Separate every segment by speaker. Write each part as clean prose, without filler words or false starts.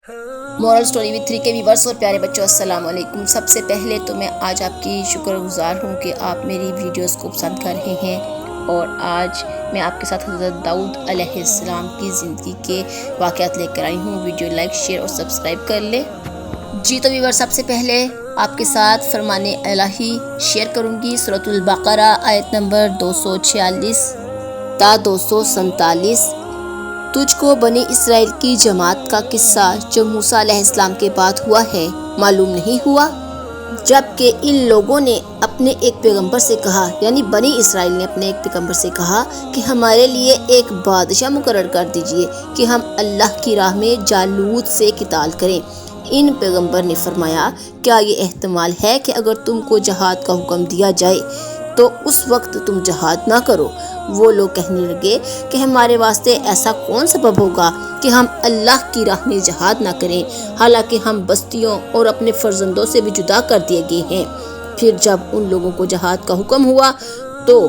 Speaker 1: Moral story with 3 کے viewers اور پیارے بچوں، السلام علیکم۔ سب سے پہلے تو میں آج آپ کی شکر گزار ہوں کہ آپ میری ویڈیوز کو پسند کر رہے ہیں، اور آج میں آپ کے ساتھ حضرت داؤد علیہ السلام کی زندگی کے واقعات لے کر آئی ہوں۔ ویڈیو لائک، شیئر اور سبسکرائب کر لیں۔ جی تو ویورز، سب سے پہلے آپ کے ساتھ فرمان الہی شیئر کروں گی۔ سورۃ البقرہ آیت نمبر 246 تا 247۔ تجھ کو بنی اسرائیل کی جماعت کا قصہ جو موسیٰ علیہ السلام کے بعد ہوا ہے معلوم نہیں ہوا، جبکہ ان لوگوں نے اپنے ایک پیغمبر سے کہا، یعنی بنی اسرائیل نے اپنے ایک پیغمبر سے کہا کہ ہمارے لیے ایک بادشاہ مقرر کر دیجئے کہ ہم اللہ کی راہ میں جالوت سے قتال کریں۔ ان پیغمبر نے فرمایا، کیا یہ احتمال ہے کہ اگر تم کو جہاد کا حکم دیا جائے تو اس وقت تم جہاد نہ کرو؟ وہ لوگ کہنے لگے کہ ہمارے واسطے ایسا کون سبب ہوگا کہ ہم اللہ کی راہ میں جہاد نہ کریں، حالانکہ ہم بستیوں اور اپنے فرزندوں سے بھی جدا کر دیے گئے ہیں۔ پھر جب ان لوگوں کو جہاد کا حکم ہوا تو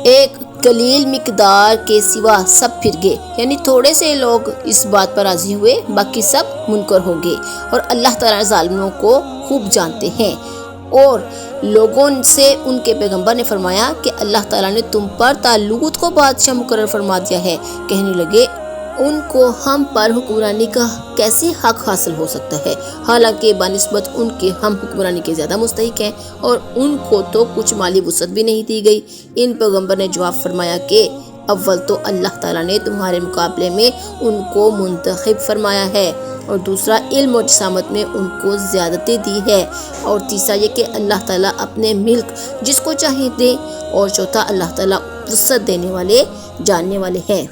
Speaker 1: ایک قلیل مقدار کے سوا سب پھر گئے، یعنی تھوڑے سے لوگ اس بات پر راضی ہوئے، باقی سب منکر ہو گئے، اور اللہ تعالیٰ ظالموں کو خوب جانتے ہیں۔ اور لوگوں سے ان کے پیغمبر نے فرمایا کہ اللہ تعالیٰ نے تم پر طالوت کو بادشاہ مقرر فرما دیا ہے۔ کہنے لگے، ان کو ہم پر حکمرانی کا کیسے حق حاصل ہو سکتا ہے، حالانکہ بنسبت ان کے ہم حکمرانی کے زیادہ مستحق ہیں، اور ان کو تو کچھ مالی وسعت بھی نہیں دی گئی۔ ان پیغمبر نے جواب فرمایا کہ اول تو اللہ تعالیٰ نے تمہارے مقابلے میں ان کو منتخب فرمایا ہے، اور دوسرا علم و جسامت میں ان کو زیادتی دی ہے، اور تیسرا یہ کہ اللہ تعالیٰ اپنے ملک جس کو چاہے دے، اور چوتھا اللہ تعالیٰ وسعت دینے والے جاننے والے ہیں۔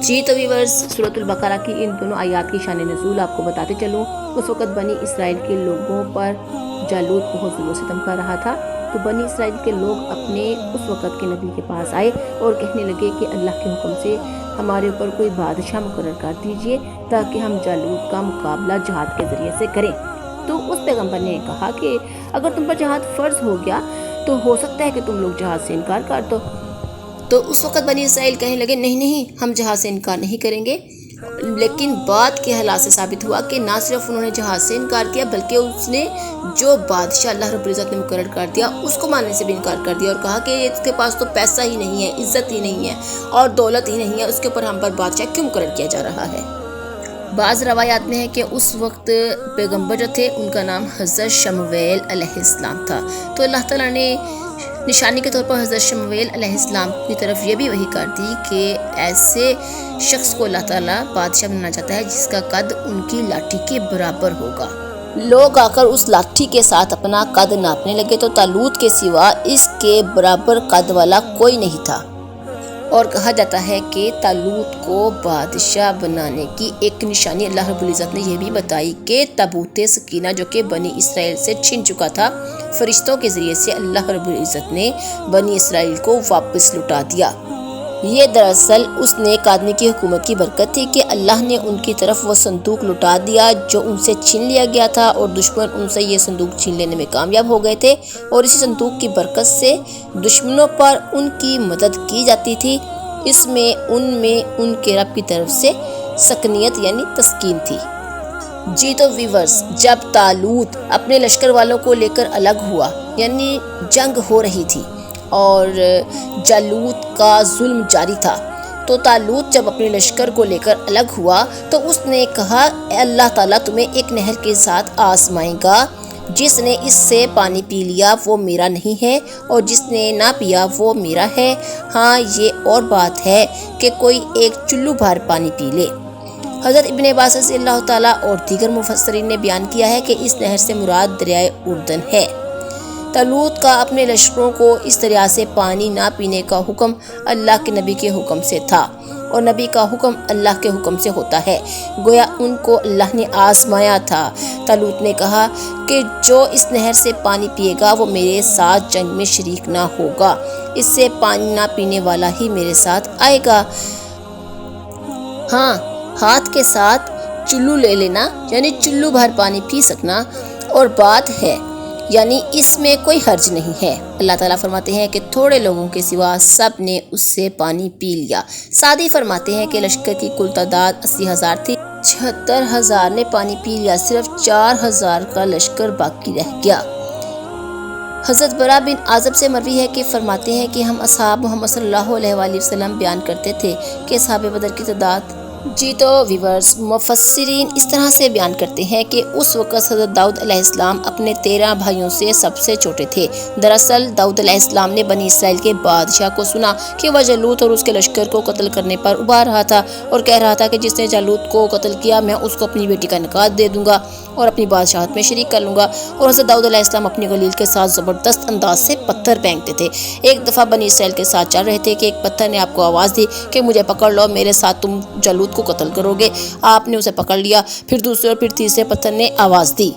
Speaker 1: جی تو ویورز، سورۃ البقرہ کی ان دونوں آیات کی شان نزول آپ کو بتاتے چلوں۔ اس وقت بنی اسرائیل کے لوگوں پر جالوت بہت ظلم و ستم کر رہا تھا، تو بنی اسرائیل کے لوگ اپنے اس وقت کے نبی کے پاس آئے اور کہنے لگے کہ اللہ کے حکم سے ہمارے اوپر کوئی بادشاہ مقرر کر دیجئے تاکہ ہم جالوت کا مقابلہ جہاد کے ذریعے سے کریں۔ تو اس پیغمبر نے کہا کہ اگر تم پر جہاد فرض ہو گیا تو ہو سکتا ہے کہ تم لوگ جہاد سے انکار کر دو۔ تو اس وقت بنی اسرائیل کہنے لگے، نہیں، ہم جہاد سے انکار نہیں کریں گے۔ لیکن بات کے حالات سے ثابت ہوا کہ نہ صرف انہوں نے جہاد سے انکار کیا، بلکہ اس نے جو بادشاہ اللہ رب العزت نے مقرر کر دیا اس کو ماننے سے بھی انکار کر دیا، اور کہا کہ اس کے پاس تو پیسہ ہی نہیں ہے، عزت ہی نہیں ہے اور دولت ہی نہیں ہے، اس کے اوپر ہم پر بادشاہ کیوں مقرر کیا جا رہا ہے۔ بعض روایات میں ہے کہ اس وقت پیغمبر جو تھے ان کا نام حضرت شمویل علیہ السلام تھا، تو اللہ تعالیٰ نے نشانی کے طور پر حضرت شمویل علیہ السلام کی طرف یہ بھی وحی کر دی کہ ایسے شخص کو اللہ تعالیٰ بادشاہ بنانا چاہتا ہے جس کا قد ان کی لاٹھی کے برابر ہوگا۔ لوگ آ کر اس لاٹھی کے ساتھ اپنا قد ناپنے لگے تو طالوت کے سوا اس کے برابر قد والا کوئی نہیں تھا، اور کہا جاتا ہے کہ طالوت کو بادشاہ بنانے کی ایک نشانی اللہ رب العزت نے یہ بھی بتائی کہ تابوت سکینہ جو کہ بنی اسرائیل سے چھن چکا تھا، فرشتوں کے ذریعے سے اللہ رب العزت نے بنی اسرائیل کو واپس لٹا دیا۔ یہ دراصل اس نیک آدمی کی حکومت کی برکت تھی کہ اللہ نے ان کی طرف وہ صندوق لٹا دیا جو ان سے چھین لیا گیا تھا، اور دشمن ان سے یہ صندوق چھین لینے میں کامیاب ہو گئے تھے، اور اسی صندوق کی برکت سے دشمنوں پر ان کی مدد کی جاتی تھی۔ اس میں ان کے رب کی طرف سے سکنیت یعنی تسکین تھی۔ جی تو ویورز، جب طالوت اپنے لشکر والوں کو لے کر الگ ہوا، یعنی جنگ ہو رہی تھی اور جالوت کا ظلم جاری تھا، تو طالوت جب اپنے لشکر کو لے کر الگ ہوا تو اس نے کہا، اے اللہ تعالیٰ تمہیں ایک نہر کے ساتھ آزمائے گا، جس نے اس سے پانی پی لیا وہ میرا نہیں ہے، اور جس نے نہ پیا وہ میرا ہے۔ ہاں، یہ اور بات ہے کہ کوئی ایک چلو بھر پانی پی لے۔ حضرت ابن عباس رضی اللہ تعالیٰ اور دیگر مفسرین نے بیان کیا ہے کہ اس نہر سے مراد دریائے اردن ہے۔ طالوت کا اپنے لشکروں کو اس دریا سے پانی نہ پینے کا حکم اللہ کے نبی کے حکم سے تھا، اور نبی کا حکم اللہ کے حکم سے ہوتا ہے، گویا ان کو اللہ نے آزمایا تھا۔ طالوت نے کہا کہ جو اس نہر سے پانی پیے گا وہ میرے ساتھ جنگ میں شریک نہ ہوگا، اس سے پانی نہ پینے والا ہی میرے ساتھ آئے گا۔ ہاں، ہاتھ کے ساتھ چلو لے لینا یعنی چلو بھر پانی پی سکنا اور بات ہے، یعنی اس میں کوئی حرج نہیں ہے۔ اللہ تعالیٰ فرماتے ہیں کہ تھوڑے لوگوں کے سوا سب نے اس سے پانی پی لیا۔ سعدی فرماتے ہیں کہ لشکر کی کل تعداد 80,000 تھی، 76,000 نے پانی پی لیا، صرف 4,000 کا لشکر باقی رہ گیا۔ حضرت برا بن عازب سے مروی ہے کہ فرماتے ہیں کہ ہم اصحاب محمد صلی اللہ علیہ وآلہ وسلم بیان کرتے تھے کہ اصحاب بدر کی تعداد جی تو ویورز مفسرین اس طرح سے بیان کرتے ہیں کہ اس وقت حضرت داؤد علیہ السلام اپنے 13 بھائیوں سے سب سے چھوٹے تھے۔ دراصل داؤد علیہ السلام نے بنی اسرائیل کے بادشاہ کو سنا کہ وہ جالوت اور اس کے لشکر کو قتل کرنے پر ابھار رہا تھا اور کہہ رہا تھا کہ جس نے جالوت کو قتل کیا میں اس کو اپنی بیٹی کا نکاح دے دوں گا اور اپنی بادشاہت میں شریک کر لوں گا۔ اور حضرت داؤد علیہ السلام اپنی خلیل کے ساتھ زبردست انداز سے پتھر پھینکتے تھے۔ ایک دفعہ بنی اسرائیل کے ساتھ چل رہے تھے کہ ایک پتھر نے آپ کو آواز دی کہ مجھے پکڑ لو، میرے ساتھ تم جالوت کو قتل کرو گے۔ آپ نے اسے پکڑ لیا، پھر دوسرے اور پھر تیسرے پتھر نے آواز دی۔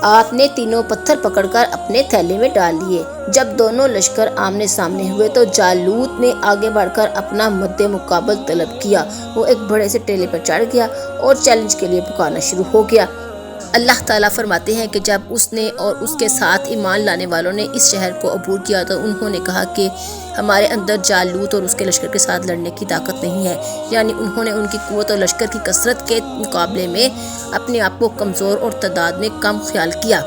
Speaker 1: آپ نے تینوں پتھر پکڑ کر اپنے تھیلے میں ڈال لیے۔ جب دونوں لشکر آمنے سامنے ہوئے تو جالوت نے آگے بڑھ کر اپنا مد مقابل طلب کیا۔ وہ ایک بڑے سے ٹیلے پر چڑھ گیا اور چیلنج کے لیے پکارنا شروع ہو گیا۔ اللہ تعالیٰ فرماتے ہیں کہ جب اس نے اور اس کے ساتھ ایمان لانے والوں نے اس شہر کو عبور کیا تو انہوں نے کہا کہ ہمارے اندر جالوت اور اس کے لشکر کے ساتھ لڑنے کی طاقت نہیں ہے، یعنی انہوں نے ان کی قوت اور لشکر کی کثرت کے مقابلے میں اپنے آپ کو کمزور اور تعداد میں کم خیال کیا۔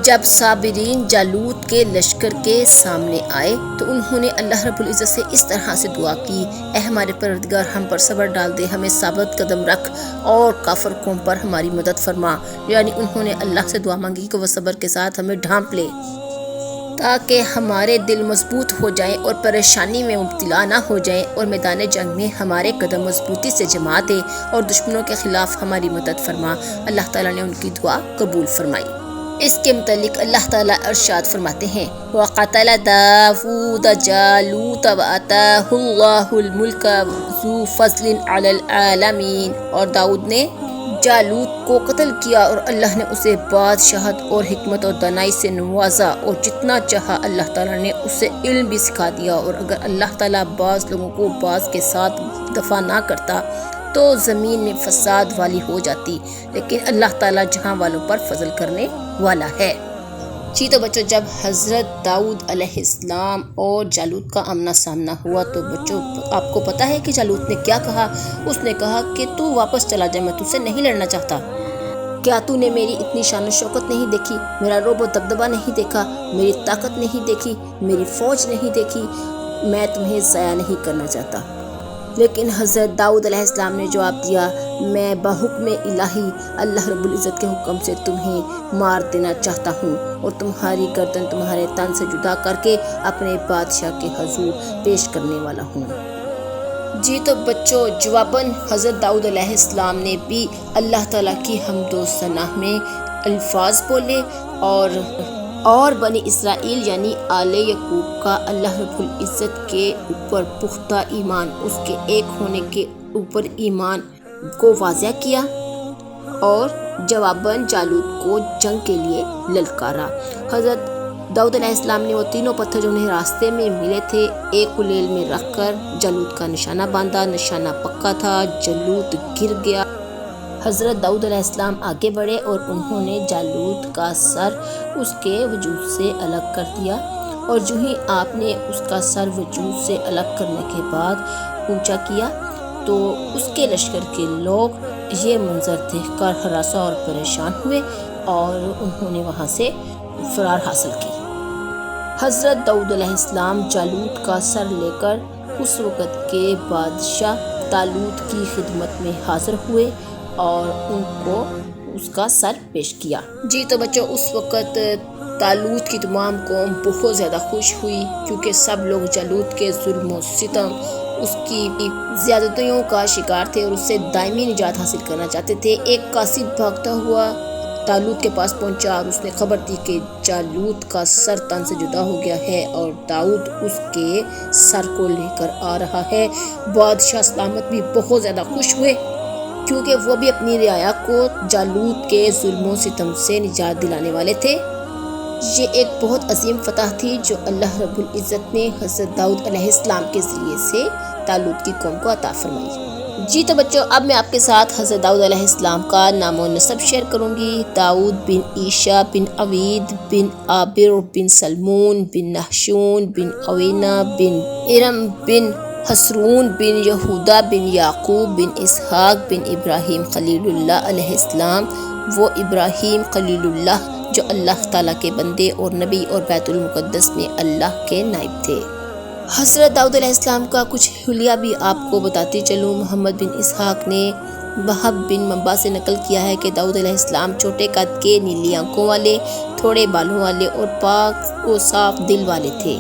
Speaker 1: جب صابرین جالوت کے لشکر کے سامنے آئے تو انہوں نے اللہ رب العزت سے اس طرح سے دعا کی، اے ہمارے پروردگار ہم پر صبر ڈال دے، ہمیں ثابت قدم رکھ اور کافر قوم پر ہماری مدد فرما۔ یعنی انہوں نے اللہ سے دعا مانگی کہ وہ صبر کے ساتھ ہمیں ڈھانپ لے تاکہ ہمارے دل مضبوط ہو جائیں اور پریشانی میں مبتلا نہ ہو جائیں اور میدان جنگ میں ہمارے قدم مضبوطی سے جما دے اور دشمنوں کے خلاف ہماری مدد فرما۔ اللہ تعالیٰ نے ان کی دعا قبول فرمائی۔ اس کے متعلق اللہ تعالیٰ ارشاد فرماتے ہیں وَقَتَلَ دَاوُودَ جَالُوتَ وَآتَاهُ اللَّهُ الْمُلْكَ ذُو فَضْلٍ عَلَى الْعَالَمِينَ، اور داؤد نے جالوت کو قتل کیا اور اللہ نے اسے بادشاہت اور حکمت اور دانائی سے نوازا، اور جتنا چاہا اللہ تعالیٰ نے اسے علم بھی سکھا دیا۔ اور اگر اللہ تعالیٰ بعض لوگوں کو بعض کے ساتھ دفع نہ کرتا تو زمین میں فساد والی ہو جاتی، لیکن اللہ تعالیٰ جہاں والوں پر فضل کرنے والا ہے۔ جی تو بچوں جب حضرت داؤد علیہ السلام اور جالوت کا آمنا سامنا ہوا تو بچوں آپ کو پتہ ہے کہ جالوت نے کیا کہا؟ اس نے کہا کہ تو واپس چلا جائے، میں تجھ سے نہیں لڑنا چاہتا۔ کیا تو نے میری اتنی شان و شوکت نہیں دیکھی، میرا رعب و دبدبہ نہیں دیکھا، میری طاقت نہیں دیکھی، میری فوج نہیں دیکھی؟ میں تمہیں ضائع نہیں کرنا چاہتا۔ لیکن حضرت داؤد علیہ السلام نے جواب دیا، میں بحکم الہی اللہ رب العزت کے حکم سے تمہیں مار دینا چاہتا ہوں اور تمہاری گردن تمہارے تن سے جدا کر کے اپنے بادشاہ کے حضور پیش کرنے والا ہوں۔ جی تو بچوں جواباً حضرت داؤد علیہ السلام نے بھی اللہ تعالیٰ کی حمد و ثنا میں الفاظ بولے اور بنی اسرائیل یعنی آل یعقوب کا اللہ رب العزت کے اوپر پختہ ایمان، اس کے ایک ہونے کے اوپر ایمان کو واضح کیا اور جواباً جالوت کو جنگ کے لیے للکارا۔ حضرت داؤد علیہ السلام نے وہ تینوں پتھر جو انہیں راستے میں ملے تھے ایک کلیل میں رکھ کر جالوت کا نشانہ باندھا، نشانہ پکا تھا، جالوت گر گیا۔ حضرت داؤد علیہ السلام آگے بڑھے اور انہوں نے جالوت کا سر اس کے وجود سے الگ کر دیا، اور جو ہی آپ نے اس کا سر وجود سے الگ کرنے کے بعد اونچا کیا تو اس کے لشکر کے لوگ یہ منظر دیکھ کر ہراساں اور پریشان ہوئے اور انہوں نے وہاں سے فرار حاصل کی۔ حضرت داؤد علیہ السلام جالوت کا سر لے کر اس وقت کے بادشاہ طالوت کی خدمت میں حاضر ہوئے اور ان کو اس کا سر پیش کیا۔ جی تو بچوں اس وقت طالوت کی تمام قوم بہت زیادہ خوش ہوئی کیونکہ سب لوگ جالوت کے ظلم و ستم، اس کی زیادتیوں کا شکار تھے اور اس سے دائمی نجات حاصل کرنا چاہتے تھے۔ ایک قاصد بھاگتا ہوا طالوت کے پاس پہنچا اور اس نے خبر دی کہ جالوت کا سر تن سے جدا ہو گیا ہے اور داؤد اس کے سر کو لے کر آ رہا ہے۔ بادشاہ سلامت بھی بہت زیادہ خوش ہوئے کیونکہ وہ بھی اپنی رعایا کو جالوت کے ظلم و ستم سے نجات دلانے والے تھے۔ یہ ایک بہت عظیم فتح تھی جو اللہ رب العزت نے حضرت داؤد علیہ السلام کے ذریعے سے طالوت کی قوم کو عطا فرمائی۔ جی تو بچوں اب میں آپ کے ساتھ حضرت داؤد علیہ السلام کا نام و نسب شیئر کروں گی۔ داؤد بن عیشا بن عوید بن عابر بن سلمون بن نحشون بن اوینہ بن ارم بن حسرون بن یہودا بن یعقوب بن اسحاق بن ابراہیم خلیل اللہ علیہ السلام، وہ ابراہیم خلیل اللہ جو اللہ تعالیٰ کے بندے اور نبی اور بیت المقدس میں اللہ کے نائب تھے۔ حضرت داؤد علیہ السلام کا کچھ حلیہ بھی آپ کو بتاتی چلوں۔ محمد بن اسحاق نے وہب بن منبع سے نقل کیا ہے کہ داؤد علیہ السلام چھوٹے قد کے، نیلی آنکھوں والے، تھوڑے بالوں والے اور پاک و صاف دل والے تھے۔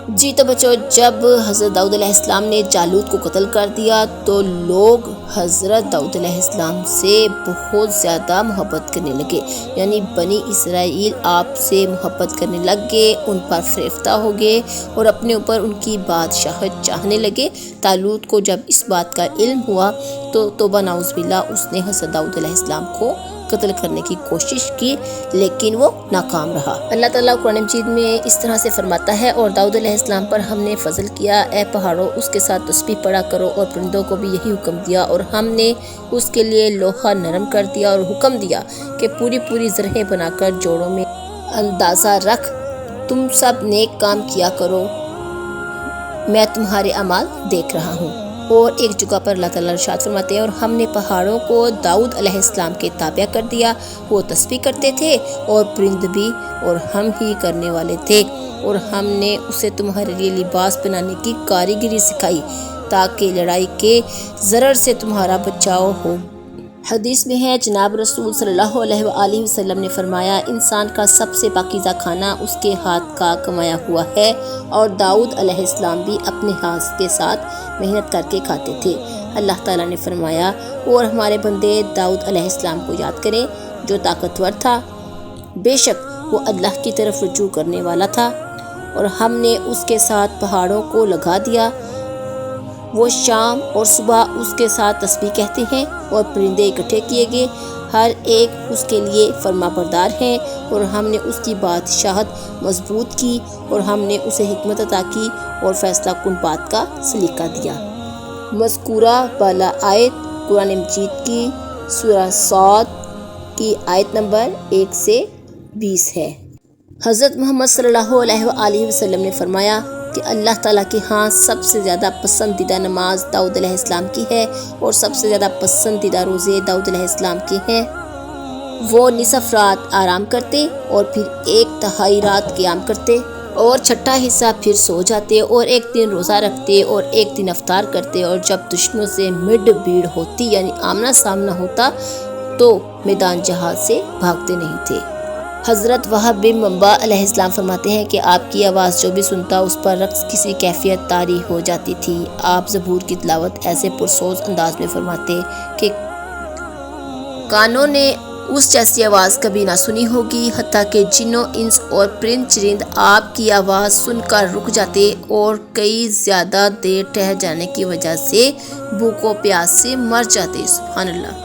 Speaker 1: جی تو بچوں، جب حضرت داؤد علیہ السلام نے جالوت کو قتل کر دیا تو لوگ حضرت داؤد علیہ السلام سے بہت زیادہ محبت کرنے لگے، یعنی بنی اسرائیل آپ سے محبت کرنے لگ گئے، ان پر فریفتہ ہو گئے اور اپنے اوپر ان کی بادشاہت چاہنے لگے۔ طالوت کو جب اس بات کا علم ہوا تو توبہ نعوذ باللہ اس نے حضرت داؤد علیہ السلام کو قتل کرنے کی کوشش کی، لیکن وہ ناکام رہا۔ اللہ تعالیٰ قرآن مجید میں اس طرح سے فرماتا ہے، اور داؤد علیہ السلام پر ہم نے فضل کیا، اے پہاڑوں اس کے ساتھ تسبیح پڑھا کرو، اور پرندوں کو بھی یہی حکم دیا، اور ہم نے اس کے لیے لوہا نرم کر دیا اور حکم دیا کہ پوری پوری زرہیں بنا کر جوڑوں میں اندازہ رکھ، تم سب نیک کام کیا کرو، میں تمہارے اعمال دیکھ رہا ہوں۔ اور ایک جگہ پر اللہ تعالیٰ ارشاد فرماتے ہیں، اور ہم نے پہاڑوں کو داؤد علیہ السلام کے تابع کر دیا، وہ تسبیح کرتے تھے اور پرند بھی، اور ہم ہی کرنے والے تھے، اور ہم نے اسے تمہارے لیے لباس بنانے کی کاریگری سکھائی تاکہ لڑائی کے ضرر سے تمہارا بچاؤ ہو۔ حدیث میں ہے، جناب رسول صلی اللہ علیہ وآلہ وسلم نے فرمایا، انسان کا سب سے پاکیزہ کھانا اس کے ہاتھ کا کمایا ہوا ہے، اور داؤد علیہ السلام بھی اپنے ہاتھ کے ساتھ محنت کر کے کھاتے تھے۔ اللہ تعالیٰ نے فرمایا، اور ہمارے بندے داؤد علیہ السلام کو یاد کریں جو طاقتور تھا، بے شک وہ اللہ کی طرف رجوع کرنے والا تھا، اور ہم نے اس کے ساتھ پہاڑوں کو لگا دیا، وہ شام اور صبح اس کے ساتھ تسبیح کہتے ہیں، اور پرندے اکٹھے کیے گئے ہر ایک اس کے لیے فرما بردار ہیں، اور ہم نے اس کی بادشاہت مضبوط کی، اور ہم نے اسے حکمت عطا کی اور فیصلہ کن بات کا سلیقہ دیا۔ مذکورہ بالا آیت قرآن مجید کی سورہ صاد کی آیت نمبر 1 سے 20 ہے۔ حضرت محمد صلی اللہ علیہ وآلہ وسلم نے فرمایا کہ اللہ تعالیٰ کے ہاں سب سے زیادہ پسندیدہ نماز داؤد علیہ السلام کی ہے، اور سب سے زیادہ پسندیدہ روزے داؤد علیہ السلام کے ہیں۔ وہ نصف رات آرام کرتے اور پھر 1/3 رات قیام کرتے اور 6واں حصہ پھر سو جاتے، اور 1 دن روزہ رکھتے اور 1 دن افطار کرتے، اور جب دشمنوں سے مڈ بھیڑ ہوتی یعنی آمنا سامنا ہوتا تو میدان جہاد سے بھاگتے نہیں تھے۔ حضرت وہب بن منبع علیہ السلام فرماتے ہیں کہ آپ کی آواز جو بھی سنتا اس پر رقص کسی کیفیت طاری ہو جاتی تھی۔ آپ زبور کی تلاوت ایسے پرسوز انداز میں فرماتے کہ کانوں نے اس جیسی آواز کبھی نہ سنی ہوگی، حتیٰ کہ جنوں انس اور پرند چرند آپ کی آواز سن کر رک جاتے اور کئی زیادہ دیر ٹھہر جانے کی وجہ سے بھوک و پیاس سے مر جاتے۔ سبحان اللہ۔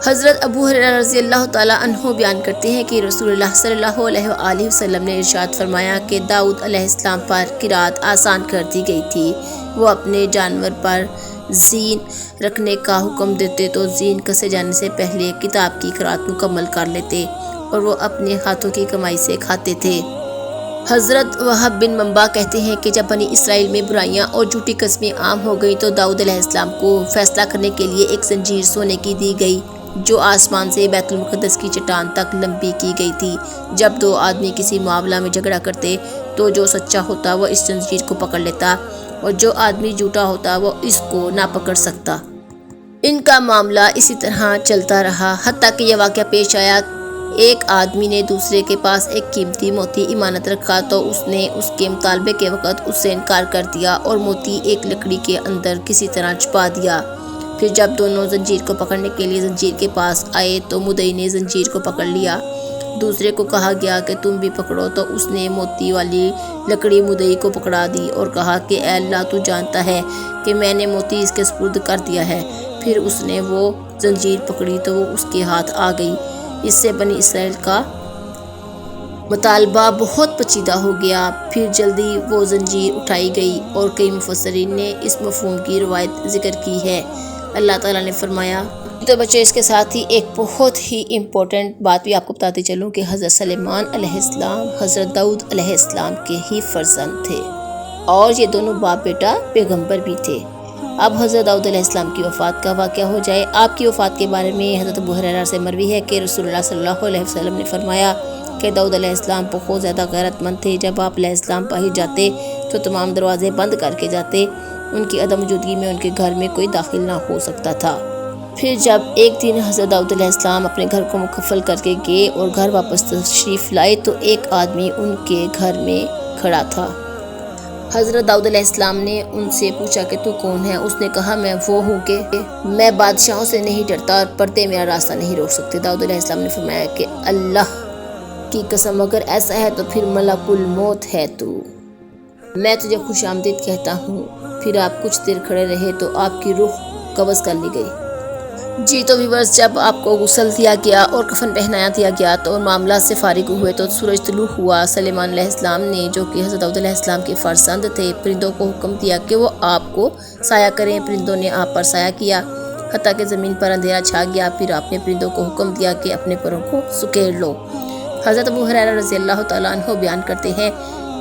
Speaker 1: حضرت ابو ہریرہ رضی اللہ تعالیٰ عنہ بیان کرتے ہیں کہ رسول اللہ صلی اللہ علیہ وآلہ وسلم نے ارشاد فرمایا کہ داؤد علیہ السلام پر قرات آسان کر دی گئی تھی، وہ اپنے جانور پر زین رکھنے کا حکم دیتے تو زین کسے جانے سے پہلے کتاب کی قرات مکمل کر لیتے، اور وہ اپنے ہاتھوں کی کمائی سے کھاتے تھے۔ حضرت وہب بن منبع کہتے ہیں کہ جب بنی اسرائیل میں برائیاں اور جھوٹی قسمیں عام ہو گئیں تو داؤد علیہ السلام کو فیصلہ کرنے کے لیے ایک زنجیر سونے کی دی گئی جو آسمان سے بیت المقدس کی چٹان تک لمبی کی گئی تھی۔ جب 2 آدمی کسی معاملہ میں جھگڑا کرتے تو جو سچا ہوتا وہ اس زنجیر کو پکڑ لیتا، اور جو آدمی جھوٹا ہوتا وہ اس کو نہ پکڑ سکتا۔ ان کا معاملہ اسی طرح چلتا رہا حتیٰ کہ یہ واقعہ پیش آیا، ایک آدمی نے دوسرے کے پاس ایک قیمتی موتی امانت رکھا تو اس نے اس کے مطالبے کے وقت اس سے انکار کر دیا اور موتی ایک لکڑی کے اندر کسی طرح چھپا دیا۔ پھر جب دونوں زنجیر کو پکڑنے کے لیے زنجیر کے پاس آئے تو مدعی نے زنجیر کو پکڑ لیا، دوسرے کو کہا گیا کہ تم بھی پکڑو، تو اس نے موتی والی لکڑی مدعی کو پکڑا دی اور کہا کہ اے اللہ تو جانتا ہے کہ میں نے موتی اس کے سپرد کر دیا ہے۔ پھر اس نے وہ زنجیر پکڑی تو وہ اس کے ہاتھ آ گئی۔ اس سے بنی اسرائیل کا مطالبہ بہت پیچیدہ ہو گیا۔ پھر جلدی وہ زنجیر اٹھائی گئی، اور کئی مفسرین نے اس مفہوم کی روایت ذکر کی ہے۔ اللہ تعالیٰ نے فرمایا، تو بچے اس کے ساتھ ہی ایک بہت ہی امپورٹنٹ بات بھی آپ کو بتاتے چلوں کہ حضرت سلیمان علیہ السلام حضرت داؤد علیہ السلام کے ہی فرزند تھے۔ اور یہ دونوں باپ بیٹا پیغمبر بھی تھے۔ اب حضرت داؤد علیہ السلام کی وفات کا واقعہ ہو جائے۔ آپ کی وفات کے بارے میں حضرت ابو ہریرہ سے مروی ہے کہ رسول اللہ صلی اللہ علیہ وسلم نے فرمایا کہ داؤد علیہ السلام بہت زیادہ غیرت مند تھے۔ جب آپ علیہ السلام باہر جاتے تو تمام دروازے بند کر کے جاتے، ان کی عدم موجودگی میں ان کے گھر میں کوئی داخل نہ ہو سکتا تھا۔ پھر جب ایک دن حضرت داؤد علیہ السلام اپنے گھر کو مکفل کر کے گئے اور گھر واپس تشریف لائے تو ایک آدمی ان کے گھر میں کھڑا تھا۔ حضرت داؤد علیہ السلام نے ان سے پوچھا کہ تو کون ہے؟ اس نے کہا میں وہ ہوں کہ میں بادشاہوں سے نہیں ڈرتا اور پردے میرا راستہ نہیں روک سکتے۔ داؤد علیہ السلام نے فرمایا کہ اللہ کی قسم اگر ایسا ہے تو پھر ملک الموت ہے تو میں تجھے خوش آمدید کہتا ہوں۔ پھر آپ کچھ دیر کھڑے رہے تو آپ کی روح قبض کر لی گئی۔ جی تو ویورز، جب آپ کو غسل دیا گیا اور کفن پہنایا دیا گیا تو معاملات سے فارغ ہوئے تو سورج طلوع ہوا۔ سلیمان علیہ السلام نے، جو کہ حضرت داؤد علیہ السلام کے فرزند تھے، پرندوں کو حکم دیا کہ وہ آپ کو سایہ کریں۔ پرندوں نے آپ پر سایہ کیا حتیٰ کہ زمین پر اندھیرا چھا گیا۔ پھر آپ نے پرندوں کو حکم دیا کہ اپنے پروں کو سکیڑ لو۔ حضرت ابو ہریرہ رضی اللہ تعالیٰ عنہ بیان کرتے ہیں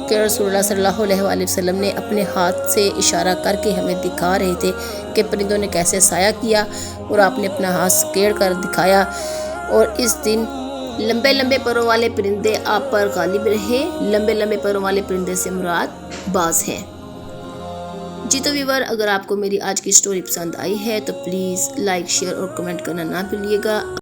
Speaker 1: کہ رسول اللہ صلی اللہ علیہ وآلہ وسلم نے اپنے ہاتھ سے اشارہ کر کے ہمیں دکھا رہے تھے کہ پرندوں نے کیسے سایہ کیا، اور آپ نے اپنا ہاتھ سکیڑ کر دکھایا، اور اس دن لمبے لمبے پروں والے پرندے آپ پر غالب رہے۔ لمبے لمبے پروں والے پرندے سے مراد باز ہیں۔ جی تو ویور، اگر آپ کو میری آج کی سٹوری پسند آئی ہے تو پلیز لائک، شیئر اور کمنٹ کرنا نہ بھولیے گا۔